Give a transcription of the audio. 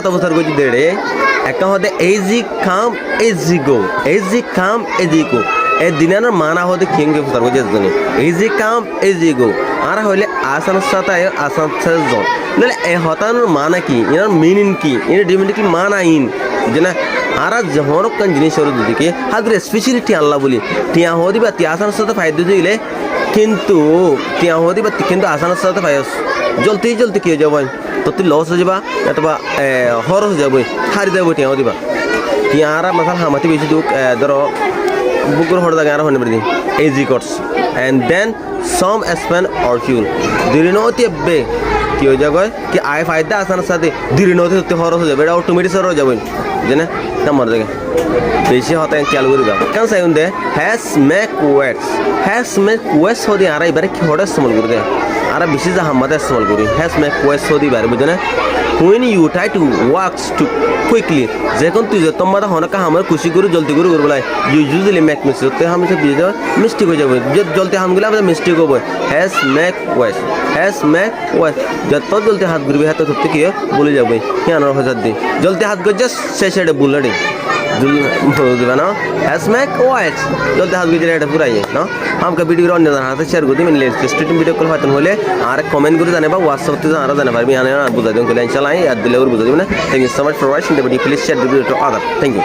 কত বছর গেছি দেড়ে একটা হতে এইজি কাম এইজি কাম এইজি গো এই দিনের মানা হতে কিংকে বছর গেছি জানি এইজি কাম এইজি গো আর হইলে আসান সাথে আসান জন নাহলে এই হতানোর মানা কি এর মিনিং কি এর ডিমিনিং কি মানা ইন যে না আর হরকান জিনিস দিকে হাজরে স্পেশালিটি আল্লাহ বলি টিয়া হদি বা টিয়া আসানোর সাথে ফায়দা দিলে কিন্তু টিয়া হদি বা কিন্তু আসানোর সাথে ফায়দা জলদি কি হয়ে যাবো তো তুই লস হয়ে যাবা অথবা হর হয়ে যাবো হারি যাবো টিয়া দিবা টিয়া আর মাসাল হামাতি বেশি দুঃখ ধরো বুকুর হর জায়গা আর হনে বেড়ে এজি কটস অ্যান্ড দেন সম স্পেন অর ফিউল দিরিনতি বে কি হয়ে যাবে কি আয় ফায়দা আসানোর সাথে দিরিনতি তুই হর হয়ে যাবে এটা অটোমেটিক সর হয়ে যাবে জানে কামার জায়গা বেশি হতে খেয়াল করিবা কেন চাই দে হ্যাস মেক ওয়েটস হদি আর এবারে কি হঠাৎ ইস্তেমাল করে দেয় আর বেশি যা হামাতে ইস্তেমাল করি হ্যাস মেক ওয়েটস হদি এবারে বুঝে না when you try to works to quickly যখন তুই যে তোমার হনকা আমার খুশি করে জলদি করে করবো ইউ ইউজুয়ালি মেক মিস্টেক তো আমি বুঝে যাবো মিস্টেক হয়ে যাবে জলদি হামগুলো আমাদের মিস্টেক হবো হ্যাস মেক ওয়েটস যত জলদি হাত ঘুরবে হাতে ধরতে কি বলে যাবে কেন হাজার দি জলদি হাত গজ শেষ এটা বুলাড়ি দিবা না হ্যাস মেক ওয়েটস জলদি হাত গুজরে এটা পুরাই না আমাকে ভিডিও অন্য হাতে শেয়ার করে দিবেন লেটেস্ট ভিডিও কল হয়তো হলে আর কমেন্ট করে জানাবা হোয়াটসঅ্যাপ থেকে আরো জানা পারবি আমি বুঝাই দিন ইনশাআল্লাহ আর দিলে ওর বুঝাই দিবেন thank you so much for watching the video please share the video to other thank you